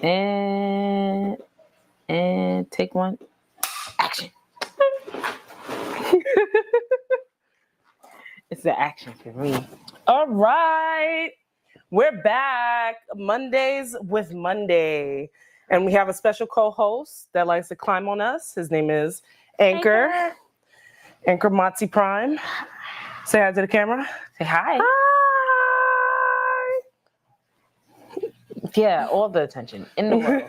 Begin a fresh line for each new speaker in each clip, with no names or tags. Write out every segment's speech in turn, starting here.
And take one. Action. It's the action for me.
All right. We're back. Mondays with Monday. And we have a special co-host that likes to climb on us. His name is Anchor Matzi Prime. Say hi to the camera.
Say hi.
Hi.
Yeah, all the attention in the world.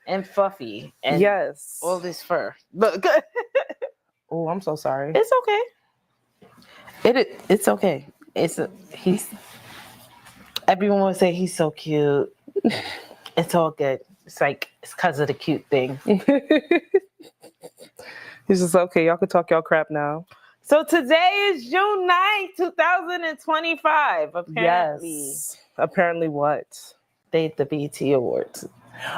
And fluffy. And
yes.
all this fur. Look.
Oh, I'm so sorry.
It's okay. It's okay. Everyone would say he's so cute. It's all good. It's because of the cute thing.
He's just okay. Y'all can talk y'all crap now.
So today is June 9th, 2025. Apparently.
Yes. Apparently what?
They at the BET Awards.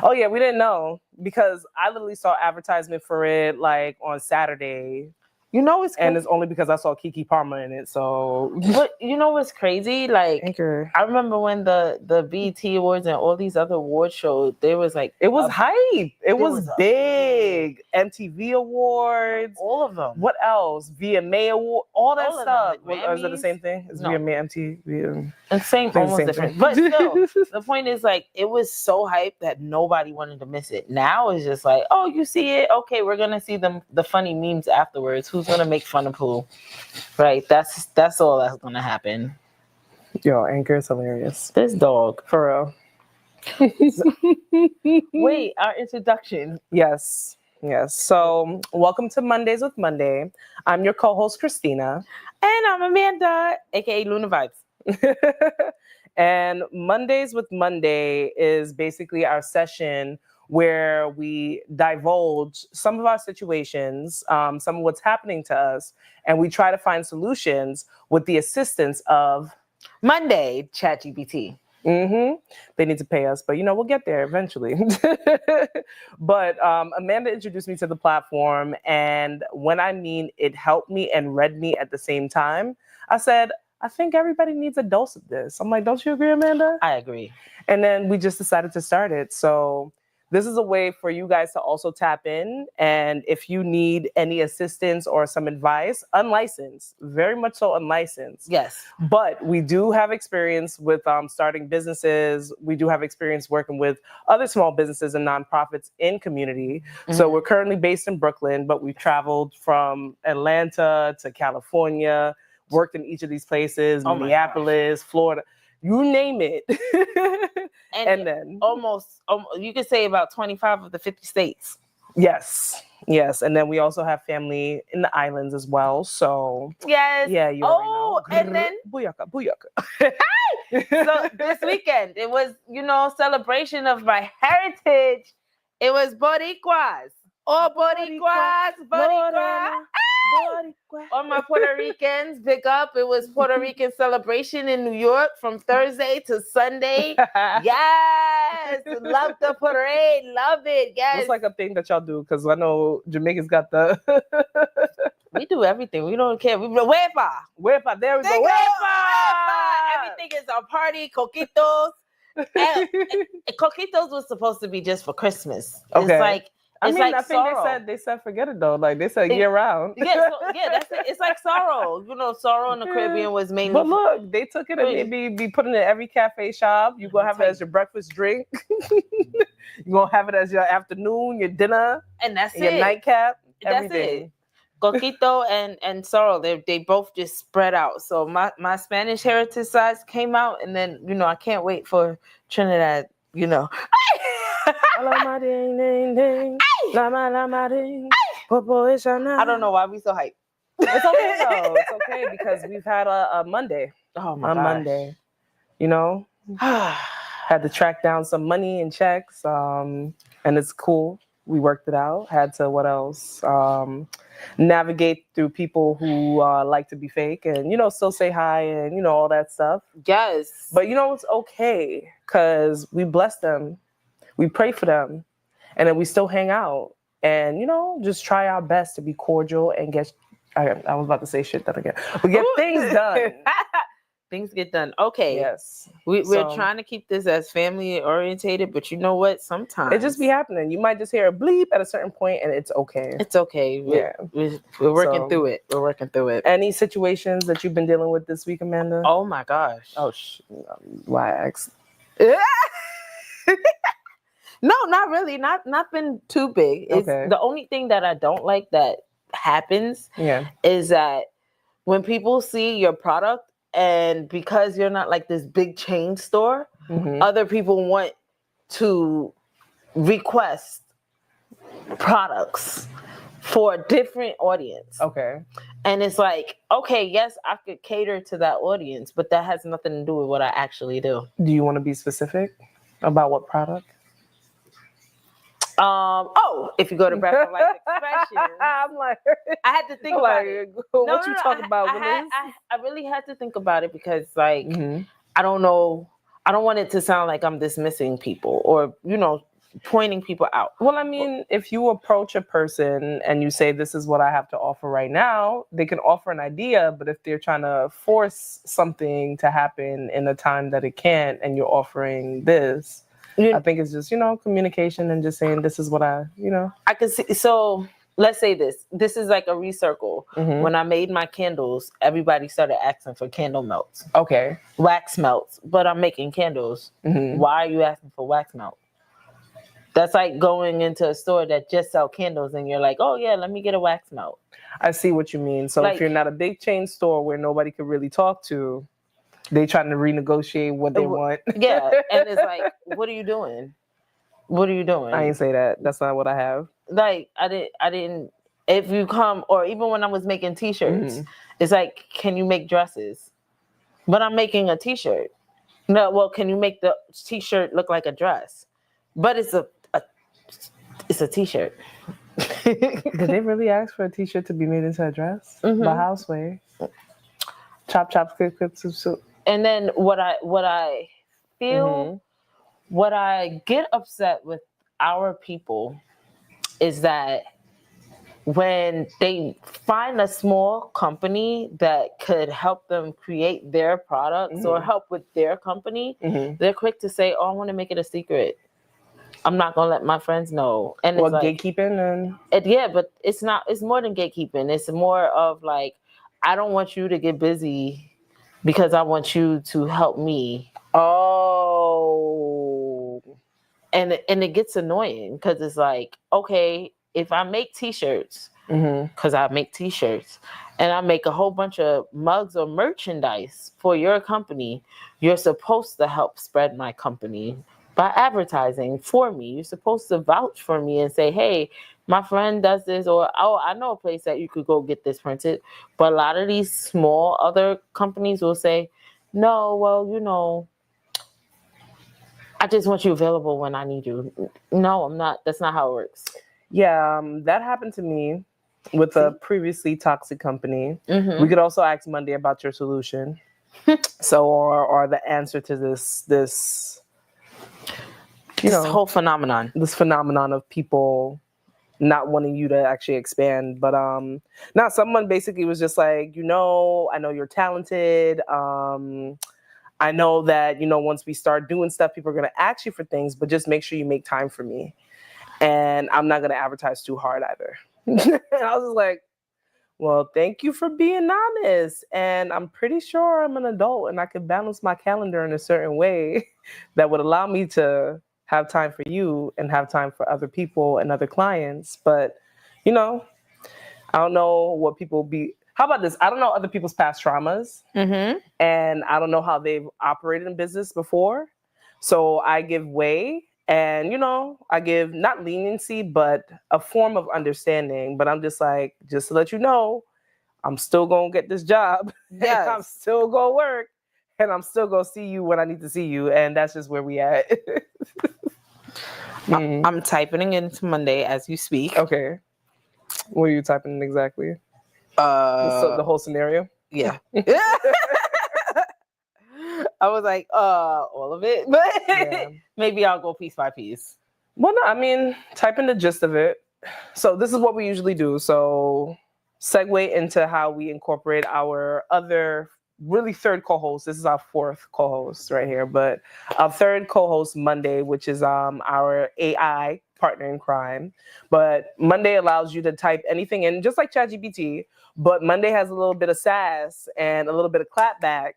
Oh yeah, we didn't know because I literally saw advertisement for it like on Saturday.
You know it's crazy.
And it's only because I saw Keke Palmer in it. So,
but you know what's crazy? Like,
Anchor.
I remember when the BET Awards and all these other award shows, there was like
it was hype. It was big. MTV Awards,
all of them.
What else? VMA Award, all that stuff.
Is
it the same thing? It's VMA, MTV.
It's almost different. But still, the point is like it was so hype that nobody wanted to miss it. Now it's just like, oh, you see it? Okay, we're gonna see the funny memes afterwards. Who's gonna make fun of who? Right? That's all that's gonna happen.
Yo, Anchor is hilarious.
This dog,
for real.
Wait, our introduction.
Yes. So, welcome to Mondays with Monday. I'm your co-host, Christina.
And I'm Amanda, aka Luna Vibes.
And Mondays with Monday is basically our session where we divulge some of our situations, some of what's happening to us, and we try to find solutions with the assistance of
Monday, ChatGPT.
They need to pay us, but we'll get there eventually. But Amanda introduced me to the platform, and when I mean it helped me and read me at the same time, I said, I think everybody needs a dose of this. I'm like, don't you agree, Amanda?
I agree.
And then we just decided to start it. So this is a way for you guys to also tap in. And if you need any assistance or some advice, unlicensed, very much so unlicensed.
Yes.
But we do have experience with starting businesses. We do have experience working with other small businesses and nonprofits in community. Mm-hmm. So we're currently based in Brooklyn, but we've traveled from Atlanta to California, worked in each of these places, Minneapolis, Florida. You name it. and then
almost, you could say about 25 of the 50 states.
Yes. And then we also have family in the islands as well. So
yes.
Yeah, you
and then
booyaka.
So this weekend, it was, celebration of my heritage. It was Boricuas. Oh, Boricua. All my Puerto Ricans, pick up. It was Puerto Rican celebration in New York from Thursday to Sunday. Yes, love the parade, love it. Yes,
it's like a thing that y'all do because I know Jamaicans got the.
We do everything. We don't care. We huepa.
There we go. Huepa.
Everything is a party. Coquitos. And coquitos was supposed to be just for Christmas.
Okay.
It's like.
I think they said forget it though. Like they said year round.
That's it. It's like sorrow. Sorrow in the Caribbean was mainly.
But look, they took it and they be putting it in every cafe shop. You're gonna have it as your breakfast drink. You're gonna have it as your afternoon, your dinner,
and that's
your nightcap. Everything.
That's it. Coquito and sorrow, they both just spread out. So my Spanish heritage sides came out, and then I can't wait for Trinidad.
I
don't know why we so hyped.
It's okay though. It's okay because we've had a Monday.
Oh my gosh.
Monday. Had to track down some money and checks. And it's cool. We worked it out. Had to what else? Navigate through people who like to be fake and still say hi and all that stuff.
Yes.
But it's okay because we bless them. We pray for them, and then we still hang out and, just try our best to be cordial and I was about to say shit that again, but get things done.
things get done. Okay.
Yes.
We're
So,
trying to keep this as family orientated, but you know what? Sometimes
it just be happening. You might just hear a bleep at a certain point, and it's okay.
it's okay. We're working
So-
through it. We're working through it.
Any situations that you've been dealing with this week, Amanda?
Oh my gosh.
Oh, why I asked?
No, not really. Not been too big. It's
Okay.
the only thing that I don't like that happens
Yeah.
is that when people see your product and because you're not like this big chain store,
Mhm.
other people want to request products for a different audience.
Okay.
And it's like, okay, yes, I could cater to that audience, but that has nothing to do with what I actually do.
Do you want to be specific about what product?
If you go to Breath of Life Expressions,
I'm like,
I had to think
I'm
about
like,
it.
what you talking about, Willis?
I really had to think about it because, like,
Mhm.
I don't know. I don't want it to sound like I'm dismissing people or, pointing people out.
Well, I mean, if you approach a person and you say, this is what I have to offer right now, they can offer an idea. But if they're trying to force something to happen in a time that it can't, and you're offering this, I think it's just, communication and just saying, this is what I
can see. So let's say this is like a recircle.
Mhm.
When I made my candles, everybody started asking for candle melts,
Okay.
wax melts, but I'm making candles.
Mhm.
Why are you asking for wax melt? That's like going into a store that just sell candles and you're like, oh yeah, let me get a wax melt.
I see what you mean. So
Like-
if you're not a big chain store where nobody could really talk to, they trying to renegotiate what they want.
Yeah. And it's like, what are you doing? What are you doing?
I ain't say that. That's not what I have.
Like, I didn't, if you come, or even when I was making t-shirts,
Mhm.
it's like, can you make dresses? But I'm making a t-shirt. No, well, can you make the t-shirt look like a dress? But it's a t-shirt.
Did they really ask for a t-shirt to be made into a dress?
Mhm.
By Houseway. Chop, skip, soup.
And then what I feel,
Mhm.
what I get upset with our people is that when they find a small company that could help them create their products or help with their company, they're quick to say, oh, I want to make it a secret. I'm not going to let my friends know. And
What,
it's like,
gatekeeping? And
yeah, but it's more than gatekeeping. It's more of like, I don't want you to get busy because I want you to help me.
Oh.
And it gets annoying because it's like, okay, if I make t-shirts, because I make t-shirts, and I make a whole bunch of mugs or merchandise for your company, you're supposed to help spread my company by advertising for me. You're supposed to vouch for me and say, hey, my friend does this, or, oh, I know a place that you could go get this printed. But a lot of these small other companies will say, no, well, I just want you available when I need you. No, I'm not. That's not how it works.
Yeah, that happened to me with a previously toxic company. We could also ask Monday about your solution. So, or the answer to this
whole phenomenon.
This phenomenon of people not wanting you to actually expand. But now someone basically was just like, I know you're talented. I know that, once we start doing stuff, people are going to ask you for things, but just make sure you make time for me. And I'm not going to advertise too hard either. And I was just like, well, thank you for being honest. And I'm pretty sure I'm an adult and I can balance my calendar in a certain way that would allow me to have time for you and have time for other people and other clients. But, I don't know what people be. How about this? I don't know other people's past traumas. And I don't know how they've operated in business before. So I give way and, I give not leniency, but a form of understanding. But I'm just like, just to let you know, I'm still going to get this job.
Yes.
I'm still going to work. And I'm still going to see you when I need to see you. And that's just where we at.
I'm typing it into Monday as you speak.
Okay. What are you typing in exactly? The whole scenario?
Yeah. I was like, all of it. But maybe I'll go piece by piece.
Well, no, I mean, type in the gist of it. So this is what we usually do. So segue into how we incorporate our other really third co-host. This is our fourth co-host right here, but our third co-host, Monday, which is our AI partner in crime. But Monday allows you to type anything in, just like ChatGPT. But Monday has a little bit of sass and a little bit of clapback.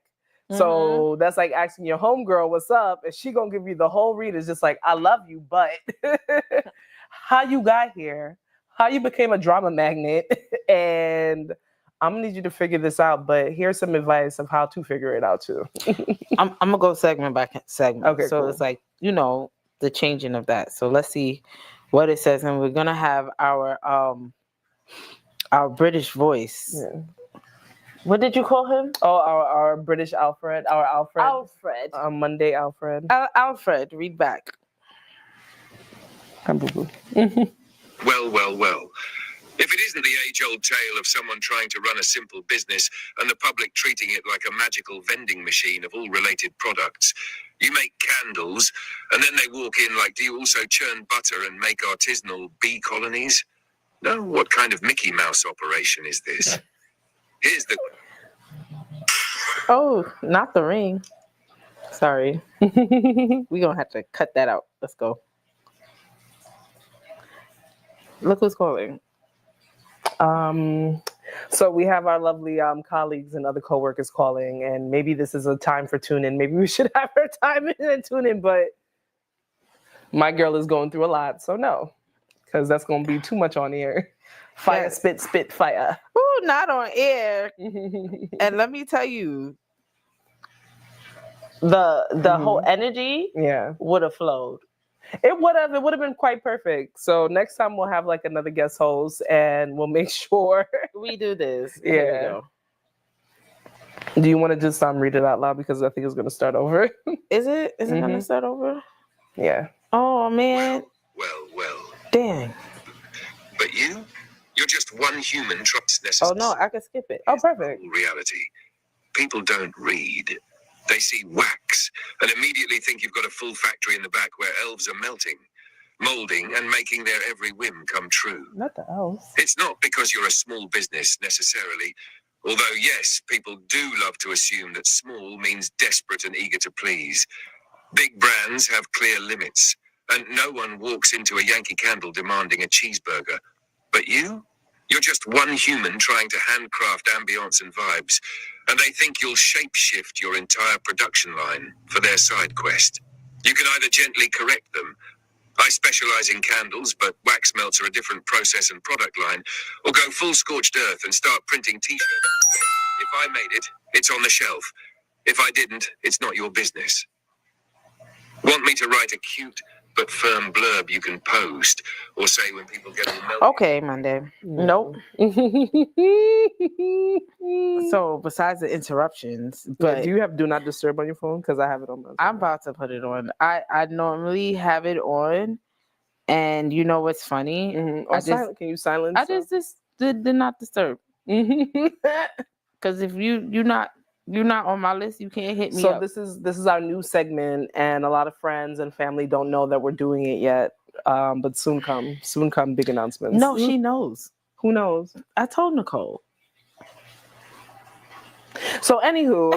So that's like asking your homegirl what's up, and she gonna give you the whole read. It's just like, I love you, but how you got here, how you became a drama magnet, and I'm gonna need you to figure this out. But here's some advice of how to figure it out too.
I'm gonna go segment by segment.
Okay,
so
cool.
It's like, the changing of that. So let's see what it says, and we're gonna have our British voice.
Yeah.
What did you call him?
Oh, our British Alfred, our Alfred.
Alfred.
Monday Alfred.
Alfred, read back.
Boo-boo.
Well. If it isn't the age-old tale of someone trying to run a simple business and the public treating it like a magical vending machine of all related products. You make candles, and then they walk in like, do you also churn butter and make artisanal bee colonies? No, what kind of Mickey Mouse operation is this? Here's the...
Oh, not the ring. Sorry. We're gonna have to cut that out. Let's go. Look who's calling.
So we have our lovely colleagues and other coworkers calling, and maybe this is a time for tune in. Maybe we should have her time in and tune in, but my girl is going through a lot, so no, because that's going to be too much on air. Fire,
Yes.
spit, fire.
Ooh, not on air. And let me tell you, the whole energy
Yeah,
would have flowed.
it would have been quite perfect. So next time we'll have like another guest host, and we'll make sure.
We do this.
Yeah.
Here we go.
Do you want to just read it out loud, because I think it's going to start over?
Is it gonna start over?
Yeah.
Oh man.
Well.
Dang.
But you're just one human trust
Oh
necessary.
no, I can skip it.
Oh, perfect.
Reality. People don't read. They see wax and immediately think you've got a full factory in the back where elves are melting, molding, and making their every whim come true.
Not the else.
It's not because you're a small business necessarily, although yes, people do love to assume that small means desperate and eager to please. Big brands have clear limits, and no one walks into a Yankee Candle demanding a cheeseburger. But you're just one human trying to handcraft ambience and vibes, and they think you'll shapeshift your entire production line for their side quest. You can either gently correct them. I specialize in candles, but wax melts are a different process and product line, or go full scorched earth and start printing t-shirts. If I made it, it's on the shelf. If I didn't, it's not your business. Want me to write a cute but firm blurb you can post, or say when people get all melted?
Okay, Monday. Nope. So besides the interruptions,
But
but
do you have do not disturb on your phone? Because I have it on my phone.
I'm about to put it on. I normally have it on, and you know what's funny?
Or
I just-
can you silence?
I just did not disturb. Because if you're not on my list, you can't hit me
So
up.
this is our new segment, and a lot of friends and family don't know that we're doing it yet. But soon come big announcements.
No, she knows.
Who knows?
I told Nicole.
So anywho,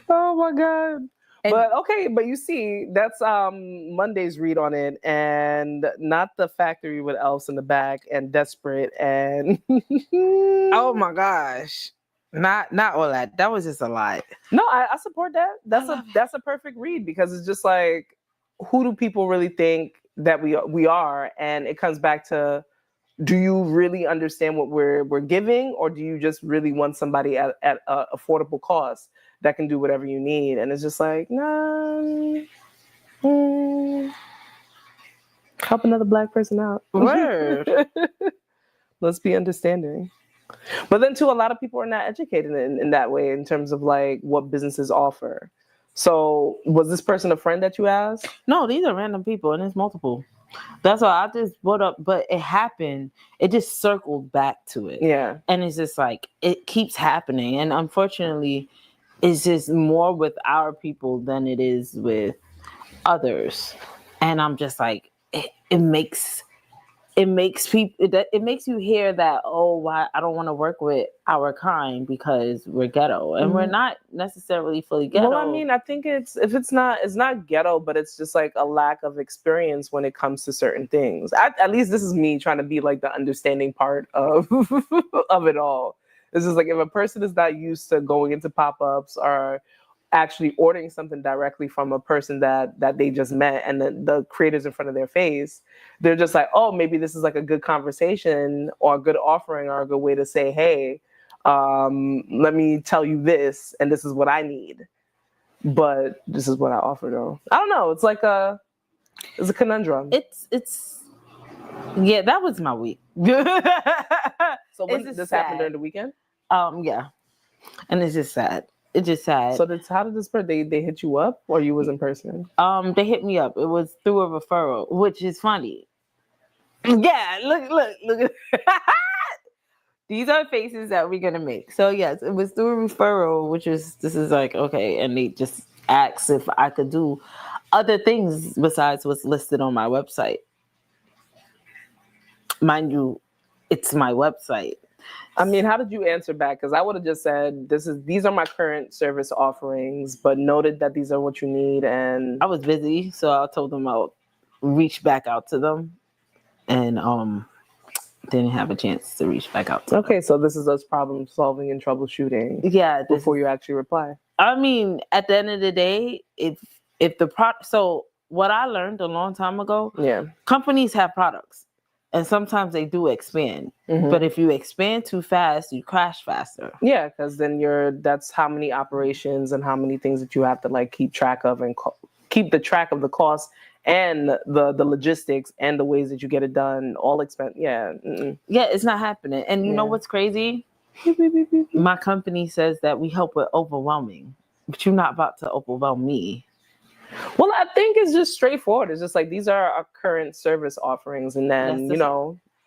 oh my god.
And-
But okay, but you see, that's Monday's read on it, and not the factory with elves in the back and desperate and
Oh my gosh. Not all that. That was just a lot.
no, I support that. That's a perfect read, because it's just like, who do people really think that we are? And it comes back to, do you really understand what we're giving, or do you just really want somebody at a affordable cost that can do whatever you need? And it's just like, nah, help another Black person out.
Word.
Let's be understanding. But then too, a lot of people are not educated in that way, in terms of like what businesses offer. So was this person a friend that you asked?
No, these are random people, and it's multiple. That's why I just brought up, but it happened. It just circled back to it.
Yeah.
And it's just like, it keeps happening. And unfortunately, it's just more with our people than it is with others. And I'm just like, it makes it makes people it makes you hear that, oh, why I don't want to work with our kind because we're ghetto, and we're not necessarily fully ghetto.
Well, I mean, I think it's not ghetto, but it's just like a lack of experience when it comes to certain things. At least this is me trying to be like the understanding part of of it all. It's just like if a person is not used to going into pop-ups or actually ordering something directly from a person that they just met and the creators in front of their face, they're just like, oh, maybe this is like a good conversation or a good offering or a good way to say, hey, let me tell you this, and this is what I need, but this is what I offer though. I don't know. It's like it's a conundrum.
It's yeah, that was my week.
So when did this happen during the weekend?
Yeah, and it's just sad. It's just sad.
So how did this person, they hit you up or you was in person?
They hit me up. It was through a referral, which is funny. Yeah, look. These are faces that we're gonna make. So yes, it was through a referral, this is like, okay, and they just asked if I could do other things besides what's listed on my website. Mind you, it's my website.
I mean, how did you answer back? Because I would have just said, these are my current service offerings, but noted that these are what you need. And
I was busy, so I told them I'll reach back out to them, and didn't have a chance to reach back out to them.
Okay, so this is us problem solving and troubleshooting.
Yeah,
before you actually reply.
I mean, at the end of the day, if the product, so what I learned a long time ago, companies have products. And sometimes they do expand, but if you expand too fast, you crash faster.
Yeah, because then that's how many operations and how many things that you have to like keep track of and keep the track of the costs and the logistics and the ways that you get it done. All expense. Yeah,
yeah, it's not happening. And you know what's crazy? My company says that we help with overwhelming, but you're not about to overwhelm me.
Well, I think it's just straightforward. It's just like, these are our current service offerings. And then,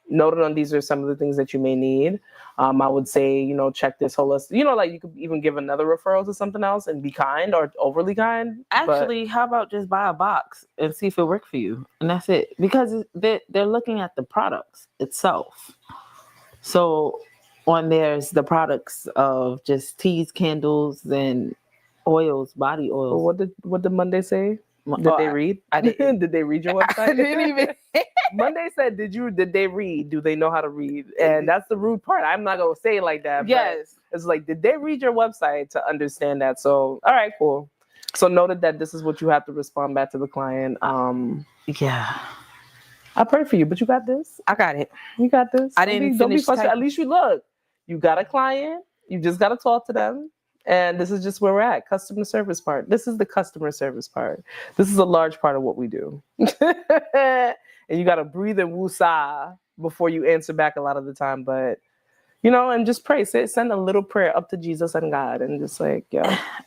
noted on these are some of the things that you may need. I would say, check this whole list. Like you could even give another referral to something else and be kind or overly kind.
Actually, how about just buy a box and see if it works for you? And that's it. Because they're looking at the products itself. So on there's the products of just teas, candles, and oils, body oils.
Well, what did Monday say? Did they read?
I didn't.
Did they read your website?
I didn't even.
Monday said, did they read? Do they know how to read? And that's the rude part. I'm not gonna say it like that.
Yes.
It's like, did they read your website to understand that? So, all right, cool. So noted that this is what you have to respond back to the client.
Yeah.
I pray for you, but you got this.
I got it.
You got this.
Don't be
frustrated. At least you look. You got a client. You just got to talk to them. And this is just where we're at. Customer service part. This is the customer service part. This is a large part of what we do. And you got to breathe and woosah before you answer back a lot of the time. But, and just pray. Send a little prayer up to Jesus and God and just like,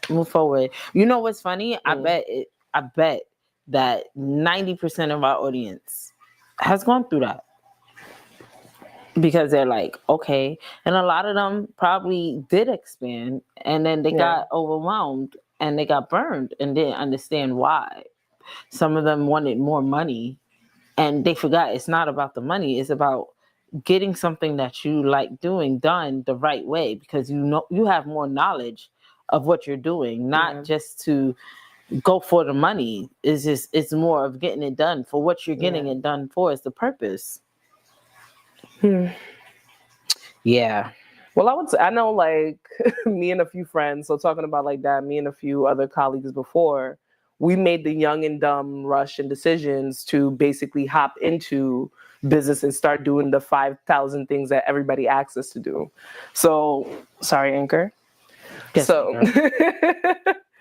move forward. You know what's funny? I bet that 90% of our audience has gone through that. Because they're like, okay. And a lot of them probably did expand and then they got overwhelmed and they got burned and didn't understand why. Some of them wanted more money and they forgot it's not about the money. It's about getting something that you like doing done the right way, because you have more knowledge of what you're doing, not just to go for the money. It's more of getting it done for what you're getting it done for. Is the purpose. Yeah.
Well, I know like me and a few friends, so talking about like that, me and a few other colleagues before, we made the young and dumb rush and decisions to basically hop into business and start doing the 5,000 things that everybody asks us to do. So, sorry, Anchor.
Yes,
so,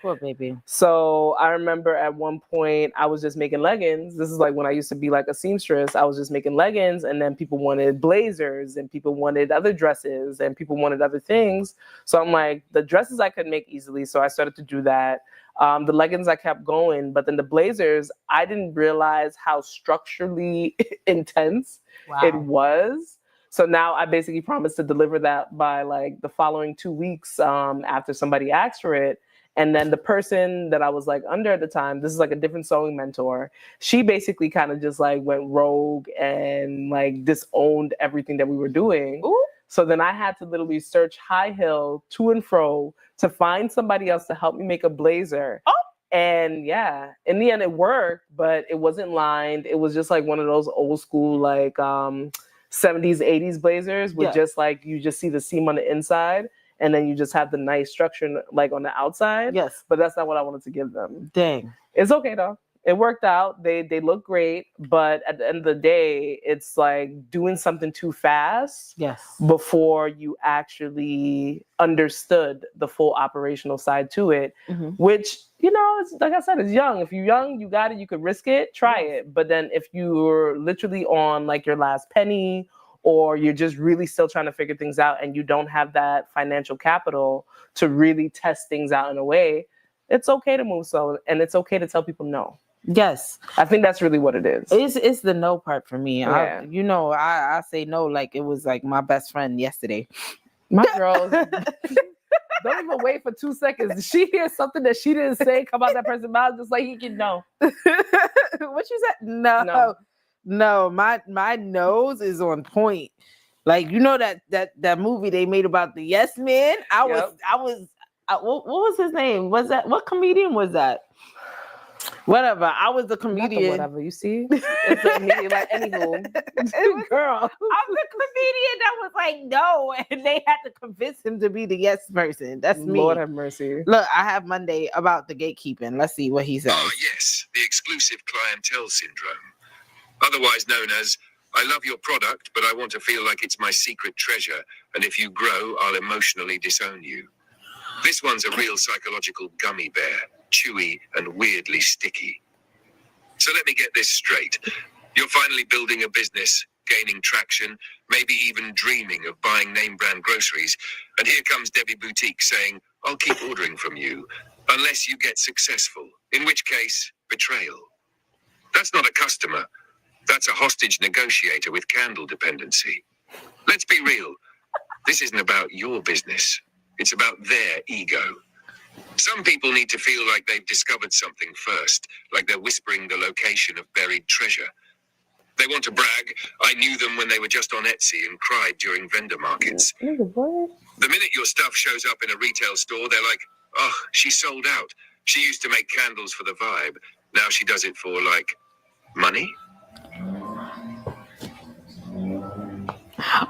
poor baby.
So I remember at one point I was just making leggings. This is like when I used to be like a seamstress. I was just making leggings, and then people wanted blazers and people wanted other dresses and people wanted other things. So I'm like, the dresses I could make easily. So I started to do that. The leggings I kept going, but then the blazers, I didn't realize how structurally intense it was. So now I basically promised to deliver that by like the following 2 weeks after somebody asked for it. And then the person that I was like under at the time, this is like a different sewing mentor. She basically kind of just like went rogue and like disowned everything that we were doing.
Ooh.
So then I had to literally search high hill to and fro to find somebody else to help me make a blazer.
Oh.
And yeah, in the end it worked, but it wasn't lined. It was just like one of those old school like 70s, 80s blazers with just like you just see the seam on the inside. And then you just have the nice structure like on the outside.
Yes.
But that's not what I wanted to give them.
Dang.
It's okay though. It worked out. They look great. But at the end of the day, it's like doing something too fast.
Yes.
Before you actually understood the full operational side to it.
Mm-hmm.
Which, you know, it's, like I said, it's young. If you're young, you got it. You could risk it. Try it. But then if you're literally on like your last penny, or you're just really still trying to figure things out and you don't have that financial capital to really test things out in a way, it's okay to move slow and it's okay to tell people no.
Yes.
I think that's really what it is.
It's the no part for me.
Yeah.
I say no like it was like my best friend yesterday.
My girls, don't even wait for 2 seconds. Did she hear something that she didn't say come out that person's mouth just like he can know?
What you said? No, my nose is on point. Like, you know that movie they made about the Yes Man? What was his name? What comedian was that? Whatever. I was the comedian.
Whatever, you see? It's like anywho. Girl.
I'm the comedian that was like, no, and they had to convince him to be the yes person. That's me.
Lord have mercy.
Look, I have Monday about the gatekeeping. Let's see what he says.
Ah, yes, the exclusive clientele syndrome. Otherwise known as, I love your product, but I want to feel like it's my secret treasure, and if you grow, I'll emotionally disown you. This one's a real psychological gummy bear, chewy and weirdly sticky. So let me get this straight. You're finally building a business, gaining traction, maybe even dreaming of buying name brand groceries, and here comes Debbie Boutique saying, I'll keep ordering from you, unless you get successful, in which case, betrayal. That's not a customer. That's a hostage negotiator with candle dependency. Let's be real. This isn't about your business. It's about their ego. Some people need to feel like they've discovered something first, like they're whispering the location of buried treasure. They want to brag, I knew them when they were just on Etsy and cried during vendor markets. The minute your stuff shows up in a retail store, they're like, oh, she sold out. She used to make candles for the vibe. Now she does it for, like, money?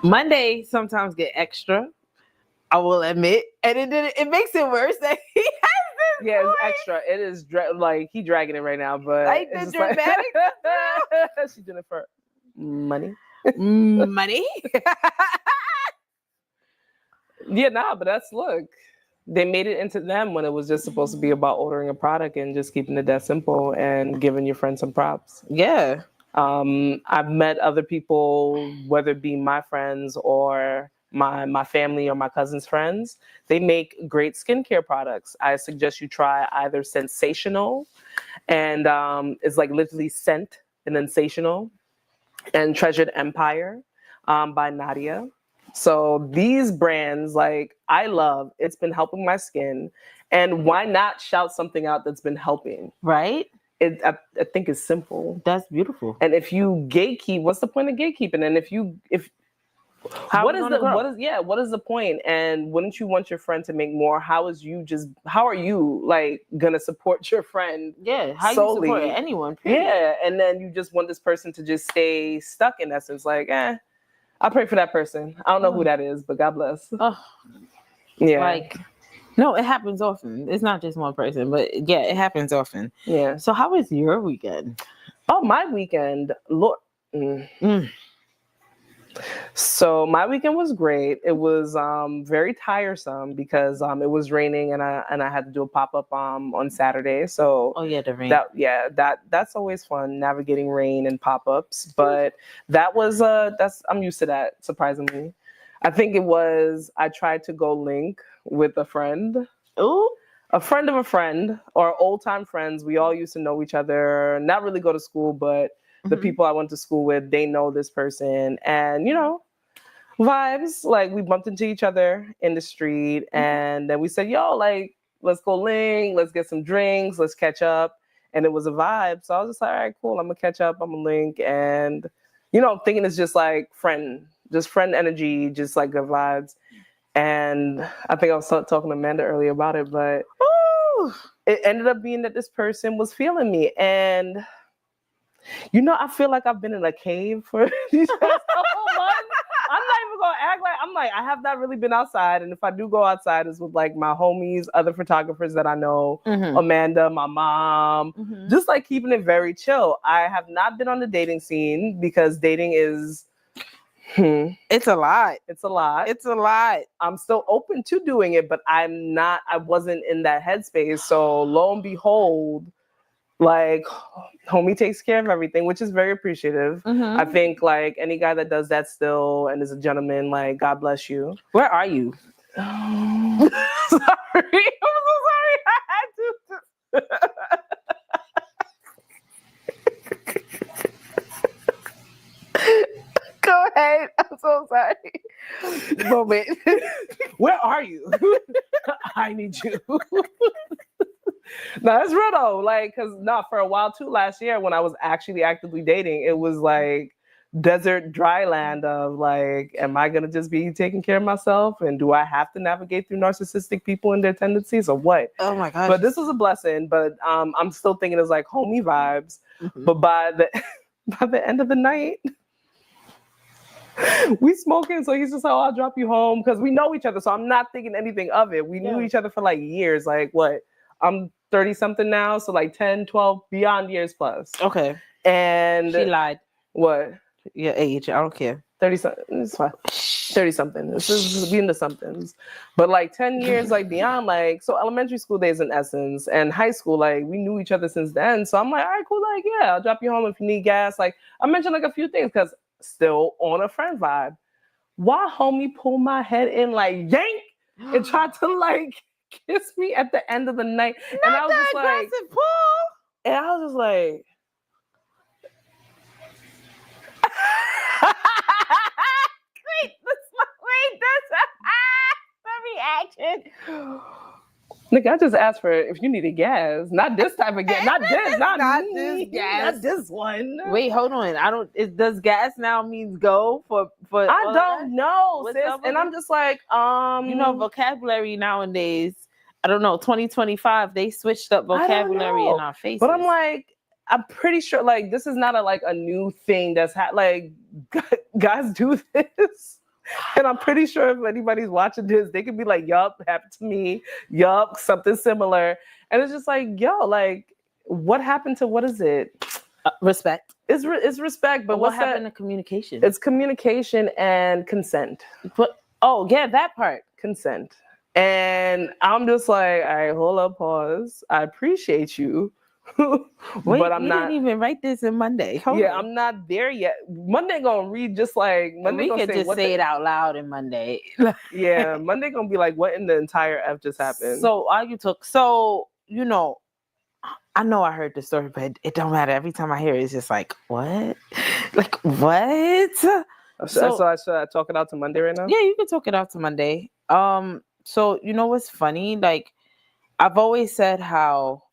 Monday sometimes get extra, I will admit, and it makes it worse that he has this.
Yeah,
voice.
it's extra. It is like he dragging it right now, but
Like the dramatic.
She's doing it for money.
Money.
Yeah, but look. They made it into them when it was just supposed to be about ordering a product and just keeping it that simple and giving your friends some props.
Yeah.
I've met other people, whether it be my friends or my family or my cousin's friends. They make great skincare products. I suggest you try either Sensational, and it's like literally scent and sensational, and Treasured Empire by Nadia. So these brands, like, I love, it's been helping my skin. And why not shout something out that's been helping? Right? I think it's simple.
That's beautiful.
And if you gatekeep, what's the point of gatekeeping? And what is the point? And wouldn't you want your friend to make more? How are you like gonna support your friend?
Yeah, how
solely?
you support anyone? Period.
Yeah, and then you just want this person to just stay stuck in essence, like, I pray for that person. I don't know who that is, but God bless.
Oh,
yeah.
Like, no, it happens often. It's not just one person, but yeah, it happens often.
Yeah.
So how was your weekend?
Oh, my weekend, Lord. So my weekend was great. It was very tiresome because it was raining and I had to do a pop-up on Saturday. So
the rain.
That's always fun, navigating rain and pop-ups. But I'm used to that, surprisingly. I think I tried to go link with a friend.
Ooh.
A friend of a friend, or old-time friends. We all used to know each other, not really go to school, but the people I went to school with, they know this person. And, vibes. Like, we bumped into each other in the street. And then we said, yo, like, let's go link, let's get some drinks, let's catch up. And it was a vibe. So I was just like, all right, cool. I'm gonna catch up, I'm gonna link. And I'm thinking it's just like friend energy, just like good vibes. And I think I was talking to Amanda earlier about it, but it ended up being that this person was feeling me. And I feel like I've been in a cave for these past couple months. I'm not even gonna act like I have not really been outside. And if I do go outside, it's with like my homies, other photographers that I know, Amanda, my mom, just like keeping it very chill. I have not been on the dating scene because dating is
it's a lot.
It's a lot.
It's a lot.
I'm still open to doing it, but I wasn't in that headspace. So lo and behold, like homie takes care of everything, which is very appreciative. I think like any guy that does that still and is a gentleman, like God bless you.
Where are you?
Sorry. I'm so sorry. I had to. Go ahead. I'm so sorry. Moment. Where are you? I need you. No, it's real though. Like, cause for a while too, last year when I was actually actively dating, it was like desert dry land of like, am I gonna just be taking care of myself? And do I have to navigate through narcissistic people and their tendencies or what?
Oh my gosh.
But this was a blessing. But I'm still thinking it's like homey vibes. But by the end of the night, we smoking, so he's just like, oh, I'll drop you home because we know each other. So I'm not thinking anything of it. We knew each other for like years. Like what? I'm 30 something now, so like 10, 12, beyond years plus.
Okay.
And
she lied.
What?
Your age, I don't care.
30 something. It's fine. 30 something. This is being the somethings. But like 10 years, like beyond, like, so elementary school days in essence, and high school, like we knew each other since then. So I'm like, all right, cool, like, yeah, I'll drop you home if you need gas. Like I mentioned like a few things because still on a friend vibe. Why homie pull my head in like yank and try to like kiss me at the end of the night? And I was just like, pull. And I was just like, wait, that's the reaction. Nigga, I just asked for if you needed gas. Not this type of gas. Not this. Not this gas. Not this one.
Wait, hold on. Does gas now means go for
I don't know, sis. And I'm just like,
vocabulary nowadays. I don't know. 2025, they switched up vocabulary in our faces.
But I'm like, I'm pretty sure like this is not a new thing that's like guys do this. And I'm pretty sure if anybody's watching this, they could be like, yup, happened to me. Yup, something similar. And it's just like, yo, like, what happened to, what is it?
Respect.
It's respect, but
what happened to communication?
It's communication and consent.
But, that part.
Consent. And I'm just like, all right, hold up, pause. I appreciate you.
Wait,
but I'm not
didn't even write this in Monday.
I'm not there yet. Monday gonna read just like Monday.
We could just say it out loud in Monday.
Yeah, Monday gonna be like, what in the entire F just happened?
So I know I heard the story, but it don't matter. Every time I hear it, it's just like, what? Like what?
So I should talk it out to Monday right now?
Yeah, you can talk it out to Monday. So you know what's funny? Like I've always said how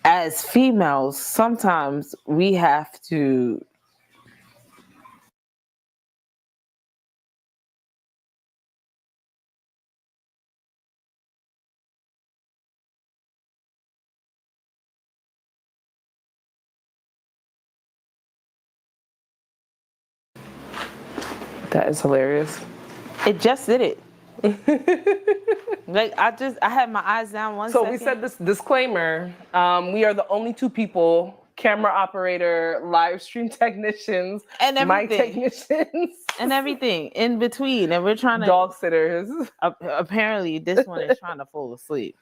as females, sometimes we have to
That is hilarious.
It just did it. Like I had my eyes down one second.
So we said this disclaimer. We are the only two people, camera operator, live stream technicians,
and
mic technicians,
and everything in between. And we're trying to
dog sitters.
Apparently this one is trying to fall asleep.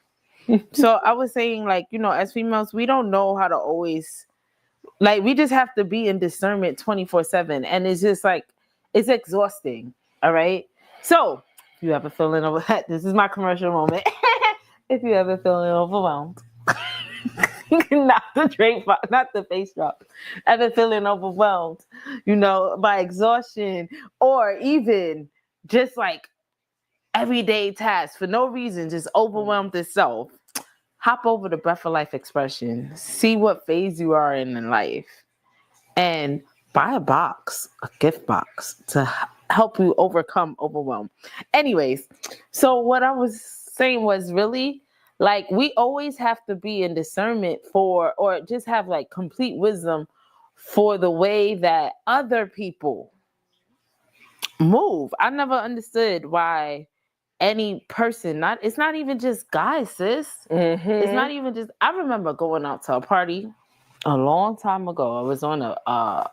So I was saying, like, as females, we don't know how to always, like, we just have to be in discernment 24/7. And it's just like, it's exhausting. All right. So if you ever feeling over that, this is my commercial moment. If you ever feeling overwhelmed, not the face drop. Ever feeling overwhelmed, by exhaustion, or even just like everyday tasks for no reason, just overwhelmed itself, hop over to Breath of Life Expression, see what phase you are in life, and buy a gift box to help you overcome overwhelm. Anyways, so what I was saying was really like we always have to be in discernment for, or just have like complete wisdom for the way that other people move. I never understood why any person, it's not even just guys, sis. It's not even just, I remember going out to a party a long time ago. I was on I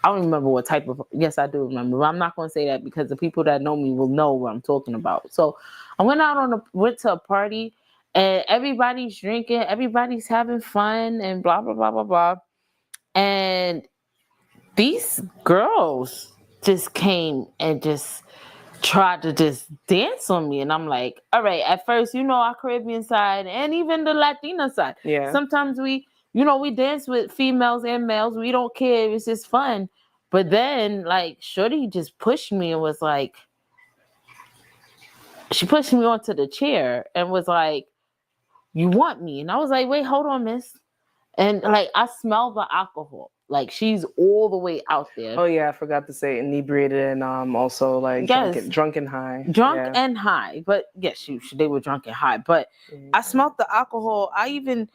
don't remember what type of, yes, I do remember, but I'm not going to say that because the people that know me will know what I'm talking about. So I went to a party and everybody's drinking, everybody's having fun and blah, blah, blah, blah, blah. And these girls just came and just tried to just dance on me. And I'm like, all right, at first, our Caribbean side and even the Latina side.
Yeah.
Sometimes we dance with females and males. We don't care. It's just fun. But then, like, Shorty just pushed me and was like, she pushed me onto the chair and was like, you want me? And I was like, wait, hold on, miss. And like, I smell the alcohol. Like, she's all the way out there.
Oh yeah, I forgot to say inebriated and also like drunk and high.
Drunk and high. But yes, they were drunk and high. But I smelled the alcohol. I even,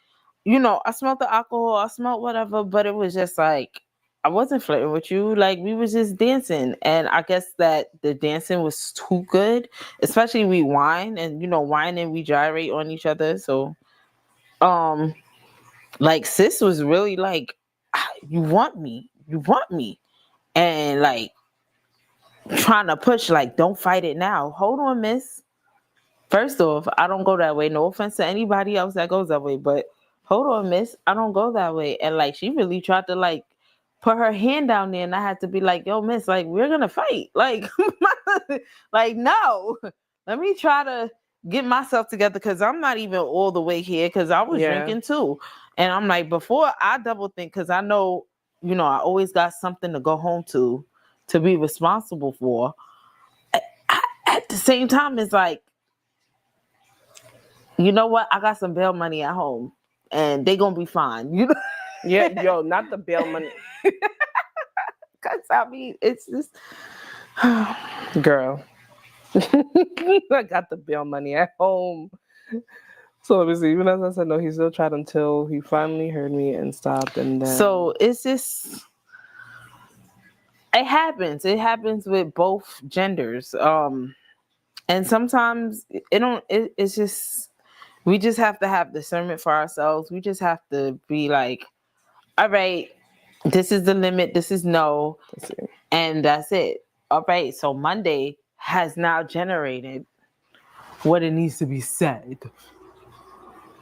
I smelled the alcohol. I smelled whatever. But it was just like, I wasn't flirting with you. Like, we was just dancing. And I guess that the dancing was too good. Especially we whine. And, whine and we gyrate on each other. So, like, sis was really like, you want me, and like trying to push, like, don't fight it now. Hold on, miss. First off, I don't go that way. No offense to anybody else that goes that way, but hold on, miss. I don't go that way. And like, she really tried to like put her hand down there, and I had to be like, yo, miss, like, we're gonna fight. Like, like, no. Let me try to get myself together because I'm not even all the way here because I was drinking too. And I'm like, before I double think, because I know, I always got something to go home to be responsible for. At the same time, it's like, you know what? I got some bail money at home and they going to be fine.
Yeah, yo, not the bail money.
Because I mean, it's just...
Girl. I got the bail money at home. So let me see. Even as I said no, he still tried until he finally heard me and stopped. And then
so it's just, it happens. It happens with both genders. And sometimes it's just, we just have to have discernment for ourselves. We just have to be like, all right, this is the limit. This is no, and that's it. All right. So Monday has now generated what it needs to be said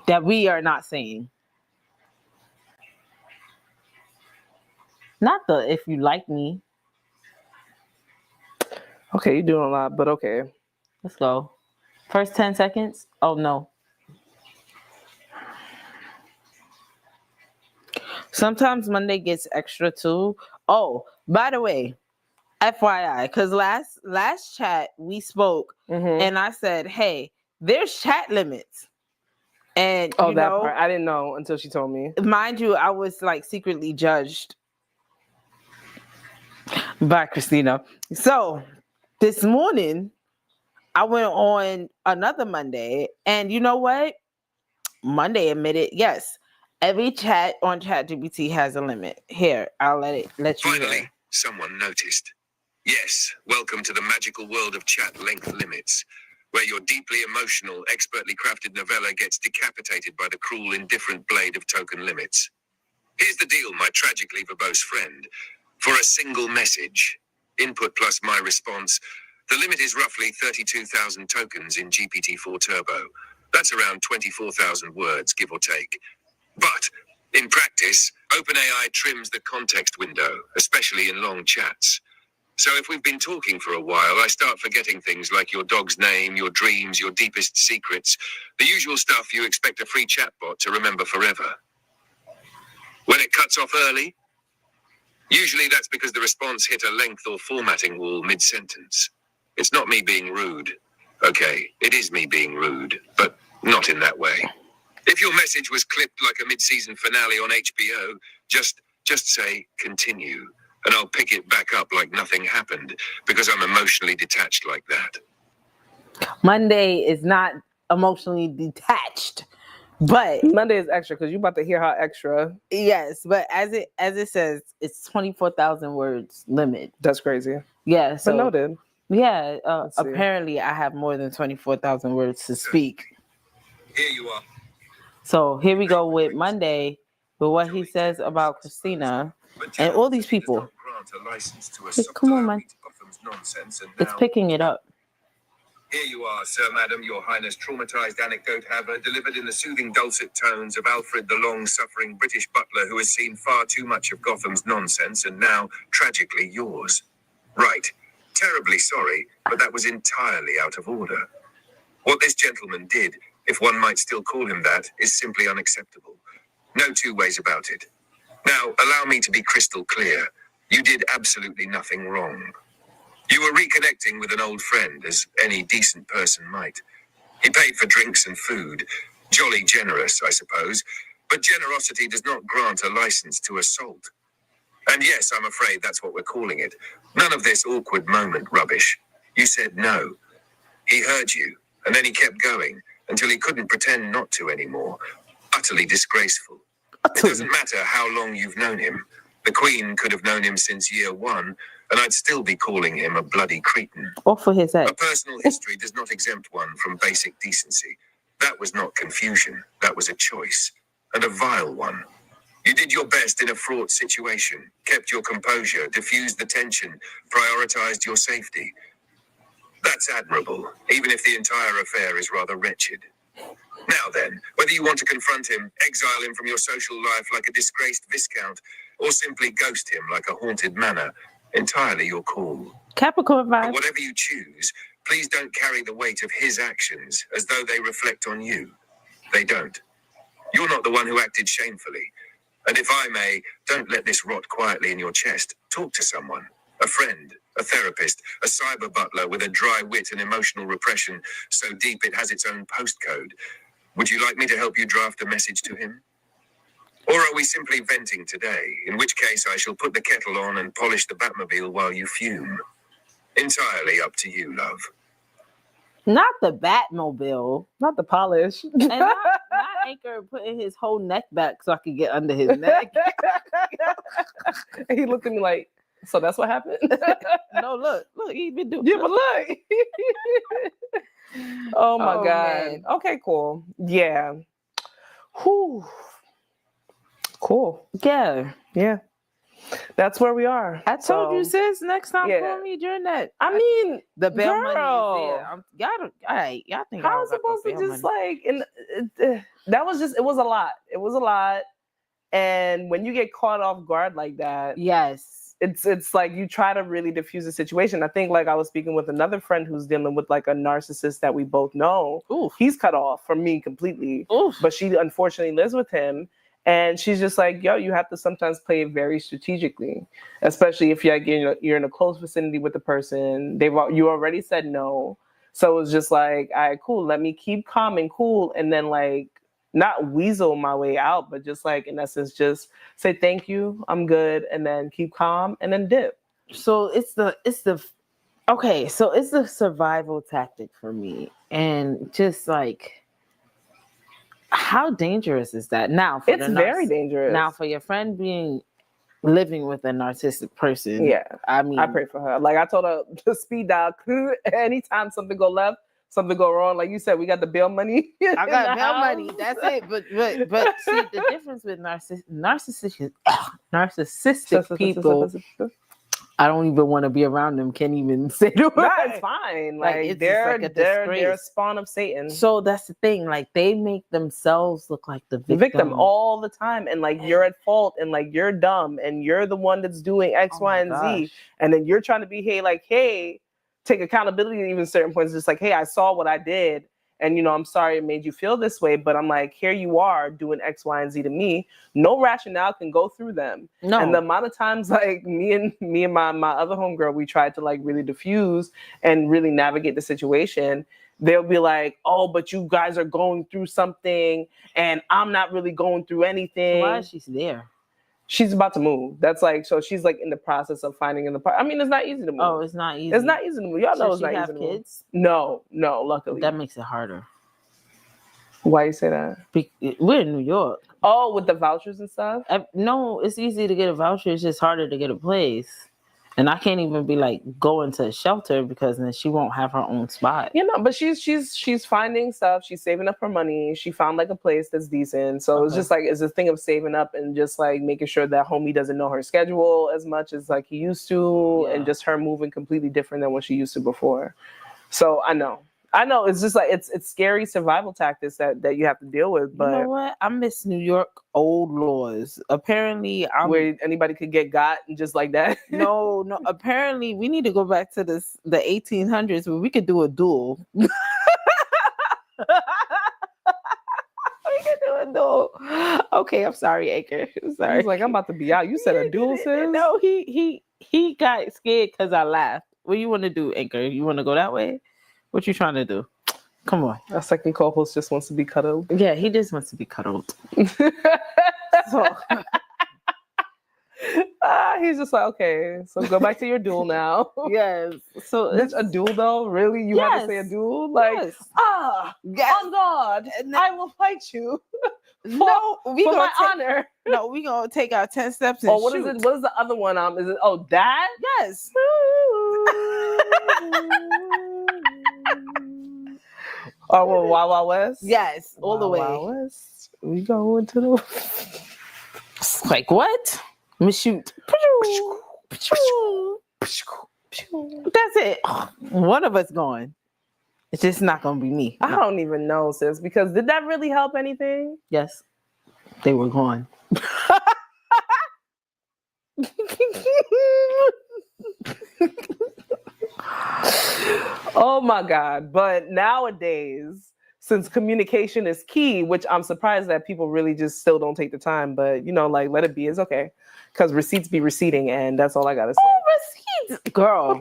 that we are not saying. Not the if you like me.
Okay, you're doing a lot, but okay.
Let's go. First 10 seconds. Oh, no. Sometimes Monday gets extra too. Oh, by the way, FYI, because last chat we spoke and I said, hey, there's chat limits. And
that part I didn't know until she told me.
Mind you, I was like secretly judged by Christina. So this morning I went on another Monday, and you know what? Monday admitted, yes, every chat on ChatGPT has a limit. Here, I'll let you
Finally,
hear.
someone noticed. Yes, welcome to the magical world of chat length limits, where your deeply emotional, expertly crafted novella gets decapitated by the cruel, indifferent blade of token limits. Here's the deal, my tragically verbose friend. For a single message, input plus my response, the limit is roughly 32,000 tokens in GPT-4 Turbo. That's around 24,000 words, give or take. But, in practice, OpenAI trims the context window, especially in long chats. So if we've been talking for a while, I start forgetting things like your dog's name, your dreams, your deepest secrets, the usual stuff you expect a free chatbot to remember forever. When it cuts off early, usually that's because the response hit a length or formatting wall mid-sentence. It's not me being rude. Okay, it is me being rude, but not in that way. If your message was clipped like a mid-season finale on HBO, just say continue, and I'll pick it back up like nothing happened, because I'm emotionally detached like that.
Monday is not emotionally detached, but
Monday is extra because you're about to hear how extra.
yes, but as it says, it's 24,000 words limit.
That's crazy.
Yeah, so
But noted.
yeah,
Let's see.
apparently I have more than 24,000 words to speak.
Here you are.
So here we go with Monday, with what he says about Christina and all these people. Come on, man. It's picking it up.
Here you are, Sir, Madam, Your Highness, traumatized anecdote haver, delivered in the soothing dulcet tones of Alfred, the long-suffering British butler who has seen far too much of Gotham's nonsense and now, tragically, yours. Right. Terribly sorry, but that was entirely out of order. What this gentleman did, if one might still call him that, is simply unacceptable. No two ways about it. Now, allow me to be crystal clear. You did absolutely nothing wrong. You were reconnecting with an old friend, as any decent person might. He paid for drinks and food. Jolly generous, I suppose. But generosity does not grant a license to assault. And yes, I'm afraid that's what we're calling it. None of this awkward moment rubbish. You said no. He heard you, and then he kept going, until he couldn't pretend not to anymore. Utterly disgraceful. It doesn't matter how long you've known him. The Queen could have known him since year one, and I'd still be calling him a bloody cretin.
Or for his ex.
A personal history does not exempt one from basic decency. That was not confusion. That was a choice, and a vile one. You did your best in a fraught situation, kept your composure, diffused the tension, prioritized your safety. That's admirable, even if the entire affair is rather wretched. Now then, whether you want to confront him, exile him from your social life like a disgraced viscount, or simply ghost him like a haunted manor, entirely your call.
Capricorn
But
vibe.
whatever you choose, please don't carry the weight of his actions as though they reflect on you. They don't. You're not the one who acted shamefully. And if I may, don't let this rot quietly in your chest. Talk to someone. A friend, a therapist, a cyber butler with a dry wit and emotional repression so deep it has its own postcode. Would you like me to help you draft a message to him? Or are we simply venting today, in which case I shall put the kettle on and polish the Batmobile while you fume? Entirely up to you, love.
Not the Batmobile.
Not the polish.
And not Anchor putting his whole neck back so I could get under his neck.
And he looked at me like, so that's what happened?
No, look, he been doing.
Yeah, but look. Oh my God.
Man.
Okay, cool. Yeah. Whew. Cool.
Yeah.
Yeah. That's where we are.
I told you, sis. Next time,
yeah.
call me during that.
I mean,
the bail money
girl.
is there. Y'all think
how supposed to just
money.
That was just, it was a lot. It was a lot. And when you get caught off guard like that,
yes,
it's like you try to really diffuse the situation. I think like I was speaking with another friend who's dealing with like a narcissist that we both know.
Oof.
He's cut off from me completely.
Oof.
But she unfortunately lives with him. And she's just like, yo, you have to sometimes play it very strategically, especially if you're in a close vicinity with the person. You already said no. So it's just like, all right, cool. Let me keep calm and cool. And then like, not weasel my way out, but just like, in essence, just say, thank you, I'm good. And then keep calm and then dip.
So it's the survival tactic for me. And just like, how dangerous is that? Now,
it's very dangerous.
Now, for your friend living with a narcissistic person,
yeah,
I mean,
I pray for her. Like I told her to speed dial. Anytime something go left, something go wrong. Like you said, we got the bail money.
I got bail money. That's it. But see, the difference with narcissistic people. I don't even want to be around them. Can't even say the word.
No, it's fine. Like they're a spawn of Satan.
So that's the thing. Like they make themselves look like the victim
all the time, and like you're at fault, and like you're dumb, and you're the one that's doing X, Y, and Z, and then you're trying to be hey, take accountability at even certain points. Just like, hey, I saw what I did. And, I'm sorry it made you feel this way, but I'm like, here you are doing X, Y, and Z to me. No rationale can go through them.
No.
And the amount of times like me and my other homegirl, we tried to like really diffuse and really navigate the situation. they'll be like, oh, but you guys are going through something and I'm not really going through anything.
So why is she there?
She's about to move. That's like, so she's like in the process of finding an apartment. I mean, it's not easy to move.
Oh, it's not easy.
It's not easy to move. Y'all know it's
Does
not
she
easy
have
to move.
kids?
No, luckily.
That makes it harder.
Why you say that?
We're in New York.
Oh, with the vouchers and stuff?
No, it's easy to get a voucher. It's just harder to get a place. And I can't even be like going to a shelter because then she won't have her own spot.
You know, but she's finding stuff. She's saving up her money. She found like a place that's decent. So it's just like, it's a thing of saving up and just like making sure that homie doesn't know her schedule as much as like he used to, and just her moving completely different than what she used to before. So I know. It's just like it's scary survival tactics that you have to deal with. But
you know what? I miss New York old laws. Apparently,
where anybody could get got and just like that.
No. Apparently, we need to go back to the 1800s where we could do a duel. We could do a duel. Okay, I'm sorry, Anchor. I'm sorry.
He's like, I'm about to be out. You said a duel, sis?
No, he got scared because I laughed. What you want to do, Anchor? You want to go that way? What you trying to do? Come on.
Our second co-host just wants to be cuddled.
Yeah, he just wants to be cuddled. So
he's just like, okay, so go back to your duel now.
Yes. So
it's a duel though? Really? You have to say a duel? Like,
yes.
On God, I will fight you.
No,
for my honor.
No, we gonna take our 10 steps and
what
shoot.
is it? What is the other one? Is it that?
Yes.
Oh, well, Wild Wild West?
Yes, all the way.
Wild West. We go into the...
Like, what? Let me shoot. That's it. One of us going. It's just not going to be me.
I don't even know, sis, because did that really help anything?
Yes. They were gone.
Oh my God. But nowadays, since communication is key, which I'm surprised that people really just still don't take the time, but like, let it be. It's okay. Because receipts be receipting, and that's all I got to say.
Oh, receipts. Girl.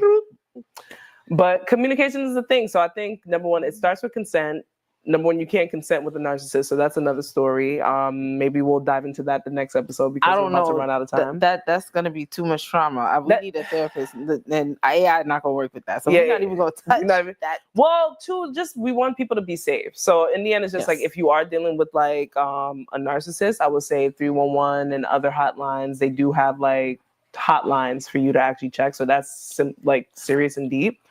But communication is the thing. So I think, number one, it starts with consent. Number one, you can't consent with a narcissist, so that's another story. Maybe we'll dive into that the next episode because we're about to run out of time.
That's gonna be too much trauma. We need a therapist, and AI not gonna work with that. So we're not even gonna touch that.
Well, we want people to be safe. So in the end, it's just like if you are dealing with like a narcissist, I would say 311 and other hotlines. They do have like hotlines for you to actually check. So that's like serious and deep.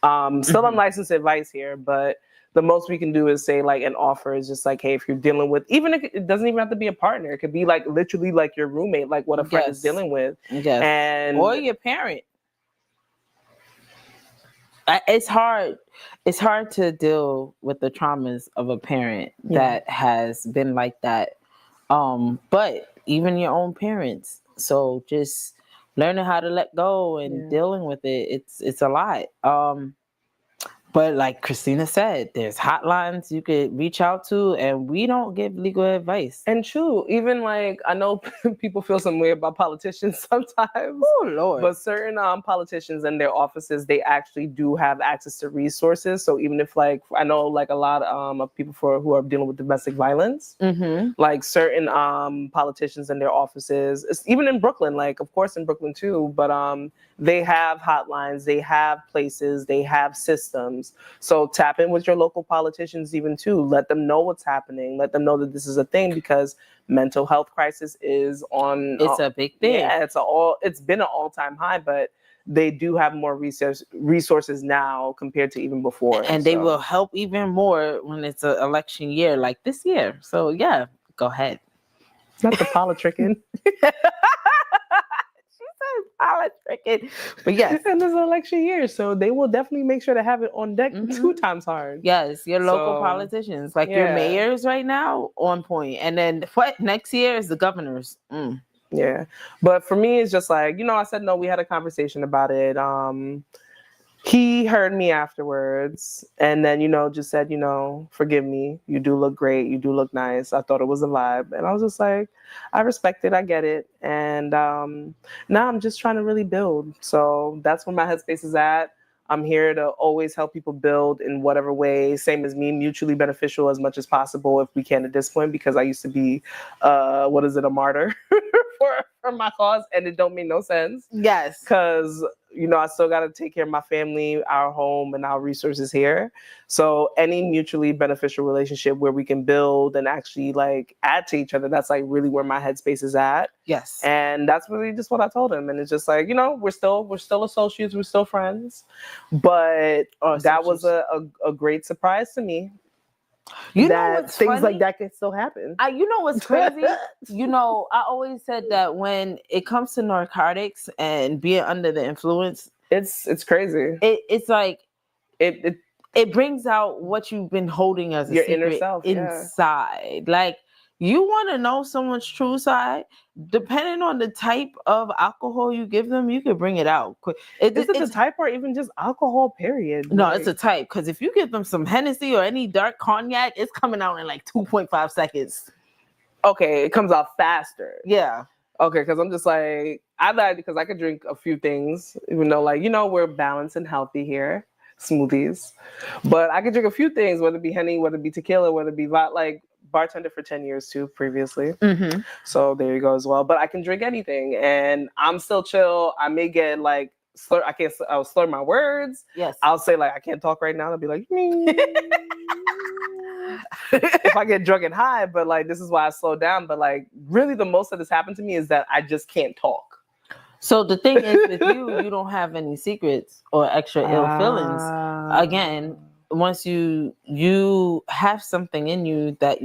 Still unlicensed advice here, but the most we can do is say like an offer is just like, hey, if you're dealing with, even if it doesn't even have to be a partner, it could be like literally like your roommate, like what a friend is dealing with.
Yes. Or your parent. It's hard. It's hard to deal with the traumas of a parent that has been like that. But even your own parents. So just learning how to let go and dealing with it. It's a lot. But like Christina said, there's hotlines you could reach out to, and we don't give legal advice.
And true, even like, I know people feel some way about politicians sometimes.
Oh, Lord.
But certain politicians and their offices, they actually do have access to resources. So even if like, I know like a lot of people who are dealing with domestic violence, like certain politicians and their offices, even in Brooklyn, like of course in Brooklyn too, but they have hotlines, they have places, they have systems. So tap in with your local politicians even too. Let them know what's happening. Let them know that this is a thing, because mental health crisis is on.
It's a big thing.
Yeah, it's been an all-time high, but they do have more resources now compared to even before.
And they will help even more when it's an election year like this year. So yeah, go ahead.
Not the politicking.
Politicking. But yes.
And it's an election year, so they will definitely make sure to have it on deck 2 times hard.
Yes, your local politicians, like your mayors right now, on point. And then what next year is the governors.
Yeah. But for me, it's just like, I said, no, we had a conversation about it. He heard me afterwards and then, just said, forgive me. You do look great. You do look nice. I thought it was a vibe. And I was just like, I respect it. I get it. And now I'm just trying to really build. So that's where my headspace is at. I'm here to always help people build in whatever way, same as me, mutually beneficial as much as possible if we can at this point, because I used to be, a martyr for my cause, and it don't make no sense.
Yes.
Because, I still got to take care of my family, our home, and our resources here. So any mutually beneficial relationship where we can build and actually like add to each other, that's like really where my headspace is at.
Yes.
And that's really just what I told him. And it's just like, we're still associates, we're still friends. But that was a great surprise to me.
You know what's
things
funny?
like that can still happen.
You know what's crazy? I always said that when it comes to narcotics and being under the influence,
it's crazy.
It's like it brings out what you've been holding as
your
a secret
inner self
inside. Like, you want to know someone's true side, depending on the type of alcohol you give them, you could bring it out quick.
Is it the type or even just alcohol, period?
No, it's a type. Because if you give them some Hennessy or any dark cognac, it's coming out in like 2.5 seconds.
Okay, it comes out faster.
Yeah.
Okay, because I'm just like, because I could drink a few things, even though we're balanced and healthy here, smoothies. But I could drink a few things, whether it be Henny, whether it be tequila, whether it be bartender for 10 years too previously.
Mm-hmm.
So there you go as well. But I can drink anything and I'm still chill. I may get I'll slur my words.
Yes.
I'll say I can't talk right now. I'll be like, if I get drunk and high, but this is why I slow down. But really the most that has happened to me is that I just can't talk.
So the thing is, with you don't have any secrets or extra ill feelings. Again, once you have something in you that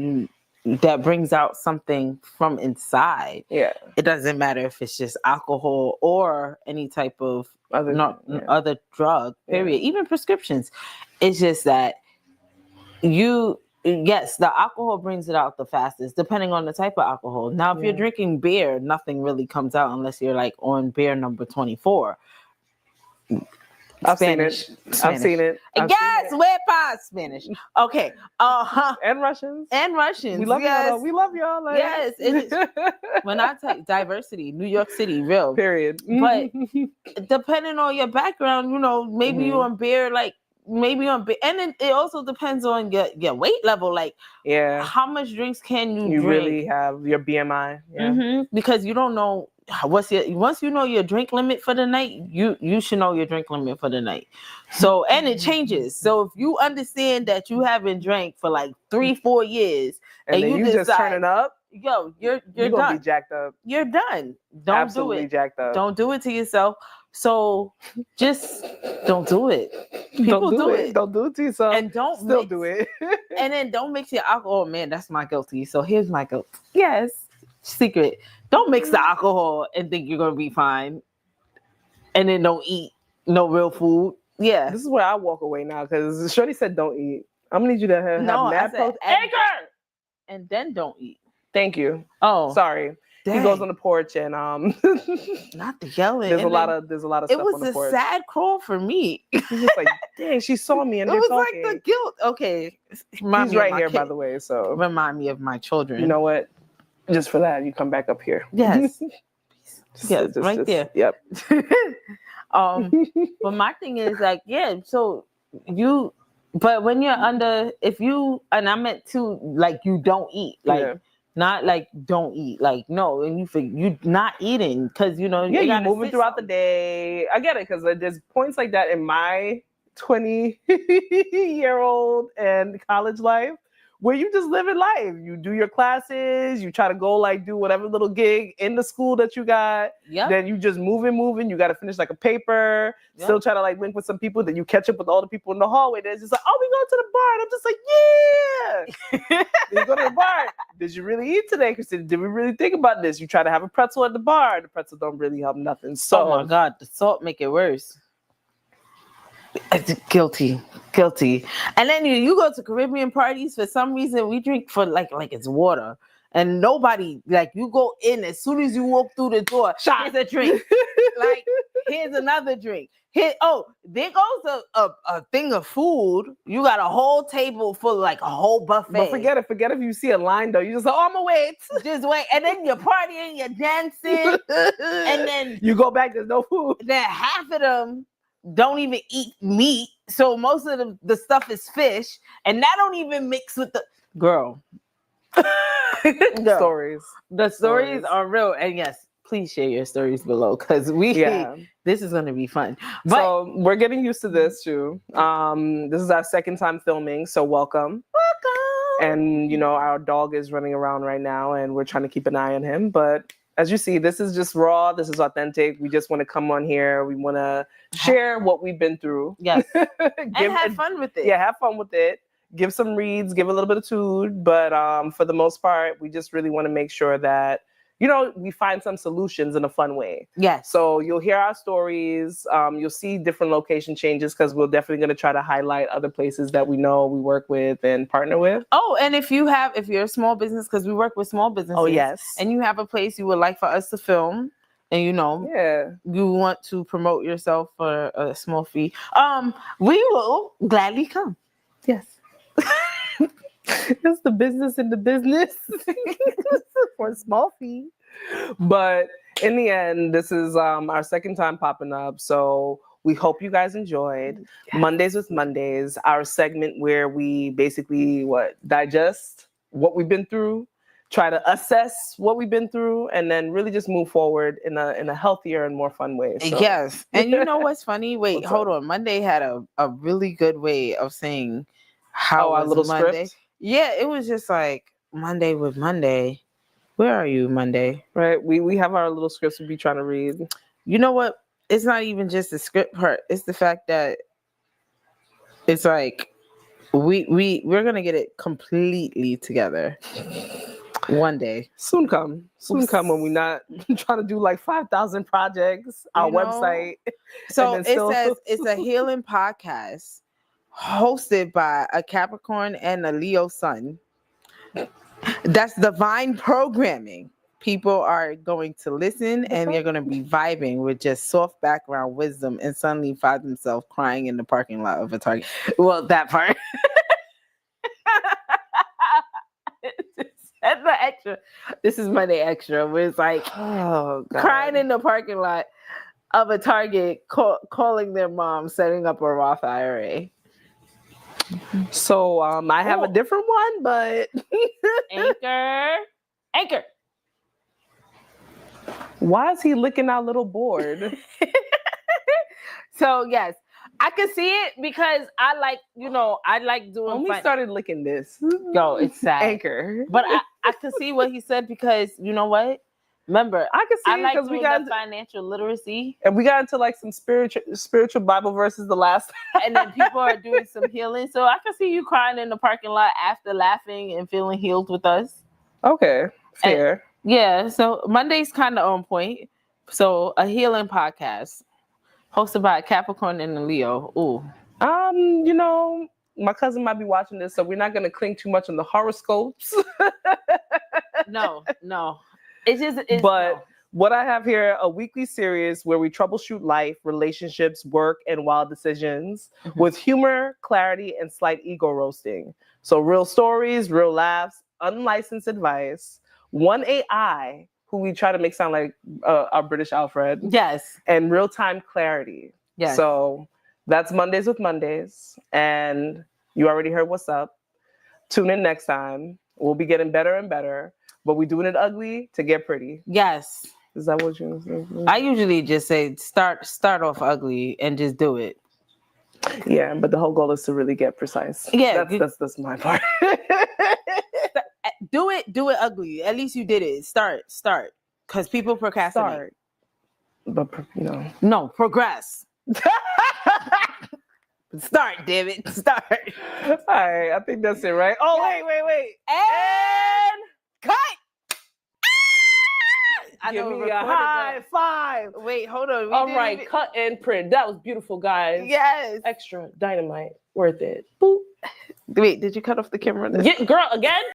brings out something from inside.
Yeah.
It doesn't matter if it's just alcohol or any type of other drug, period. Yeah. Even prescriptions. It's just that yes, the alcohol brings it out the fastest, depending on the type of alcohol. Now, if you're drinking beer, nothing really comes out unless you're on beer number 24.
I've seen it.
Yes, we're Spanish. Okay.
And Russians.
We
love y'all. We love y'all.
Yes. It is. When I take diversity, New York City, real.
Period.
But depending on your background, maybe you're on beer, maybe on beer. And then it also depends on your weight level. How much drinks can you drink?
You really have your BMI. Yeah.
Mm-hmm. Because you don't know once you know your drink limit for the night, you should know your drink limit for the night. So, and it changes. So if you understand that you haven't drank for 3-4 years
and then you
decide,
just turning up,
you're
gonna
done.
Be jacked up.
You're done. Don't
Absolutely
do it.
Jacked up.
Don't do it to yourself. So just don't do it. People do it.
Don't do it to yourself.
And don't
still do it.
And then don't mix your alcohol. Man, that's my guilty. So here's my guilt. Yes. Secret. Don't mix the alcohol and think you're gonna be fine. And then don't eat no real food. Yeah.
This is where I walk away now because Shorty said don't eat. I'm gonna need you to have mad protein.
Anchor! And then don't eat.
Thank you.
Oh.
Sorry. Dang. He goes on the porch and
not the yelling.
There's a lot of stuff on the porch.
It was a sad crawl for me.
He's just like, dang, she saw me and
it was talking. Like the guilt. Okay.
He's right here, by the way. So
remind me of my children.
You know what? Just for that, you come back up here.
Yes. Yes, right there.
Yep.
But my thing is so but when you're under, and I meant to you don't eat, not don't eat, no, and you not eating because you're
moving throughout the day. I get it because there's points like that in my 20-year-old and college life where you just live in life. You do your classes, you try to go do whatever little gig in the school that you got.
Yep.
Then you just moving. You got to finish a paper. Yep. Still try to link with some people. Then you catch up with all the people in the hallway. Then it's just oh, we going to the bar. And I'm just yeah. You go to the bar. Did you really eat today, Christina? Did we really think about this? You try to have a pretzel at the bar. The pretzel don't really help nothing. So,
oh my God, the salt make it worse. Guilty. And then you go to Caribbean parties, for some reason we drink for like it's water, and nobody you go in as soon as you walk through the door. Here's a drink. Here's another drink. There goes a thing of food. You got a whole table full a whole buffet.
But forget if you see a line though. You just I'm gonna wait.
Just wait, and then you're partying, you're dancing, and then
you go back. There's no food.
Then half of them don't even eat meat, so most of the stuff is fish, and that don't even mix with the girl. Girl.
Stories.
The stories are real, and yes, please share your stories below because this is gonna be fun. But
So we're getting used to this too. This is our second time filming, so welcome. And our dog is running around right now, and we're trying to keep an eye on him. But as you see, this is just raw. This is authentic. We just want to come on here. We want to share what we've been through.
Yes, and have fun with it.
Yeah, have fun with it. Give some reads, give a little bit of tood, but for the most part, we just really want to make sure that we find some solutions in a fun way.
Yes.
So you'll hear our stories. You'll see different location changes because we're definitely going to try to highlight other places that we know we work with and partner with.
Oh, and if you're a small business, because we work with small businesses.
Oh, yes.
And you have a place you would like for us to film, and you want to promote yourself for a small fee, we will gladly come.
Yes. It's the business in the business for a small fee. But in the end, this is our second time popping up. So we hope you guys enjoyed Mondays with Mondays, our segment where we basically digest what we've been through, try to assess what we've been through, and then really just move forward in a healthier and more fun way. So.
Yes. And you know what's funny? Wait, hold on. Monday had a really good way of saying how
our little
Monday.
script.
Yeah, it was just like Monday with Monday. Where are you, Monday?
Right. We have our little scripts we be trying to read.
You know what? It's not even just the script part. It's the fact that it's like we're gonna get it completely together one day.
Soon come when we're not trying to do like 5,000 projects. Our website.
So it says it's a healing podcast hosted by a Capricorn and a Leo sun. That's divine programming. People are going to listen and they're going to be vibing with just soft background wisdom and suddenly find themselves crying in the parking lot of a Target. Well, that part. That's the extra. This is Monday extra, where it's like crying in the parking lot of a Target, calling their mom, setting up a Roth IRA.
So I have a different one, but
Anchor.
Why is he licking our little board?
So yes, I can see it because I like doing.
When we started licking this,
yo, it's sad.
Anchor,
but I can see what he said because you know what? Remember,
I can see
because we got financial literacy,
and we got into like some spiritual Bible verses the last,
and then people are doing some healing. So I can see you crying in the parking lot after laughing and feeling healed with us.
Okay, fair.
And, so Monday's kind of on point. So a healing podcast hosted by a Capricorn and a Leo. Ooh.
My cousin might be watching this, so we're not going to cling too much on the horoscopes.
No.
What I have here, a weekly series where we troubleshoot life, relationships, work, and wild decisions with humor, clarity, and slight ego roasting. So real stories, real laughs, unlicensed advice, one AI who we try to make sound like our British Alfred.
Yes.
And real-time clarity.
Yes.
So that's Mondays with Mondays. And you already heard what's up. Tune in next time. We'll be getting better and better. But we're doing it ugly to get pretty.
Yes.
Is that what you're saying?
I usually just say start off ugly and just do it.
Yeah, but the whole goal is to really get precise.
Yeah.
That's my part.
Do it ugly. At least you did it. Start. Because people procrastinate.
But
No, progress. Start, damn it. Start.
All right, I think that's it, right? Oh, wait.
And cut.
Give me a high five.
Wait, hold on.
All right, cut and print. That was beautiful, guys.
Yes.
Extra dynamite. Worth it. Boop.
Wait, did you cut off the camera?
Girl, again?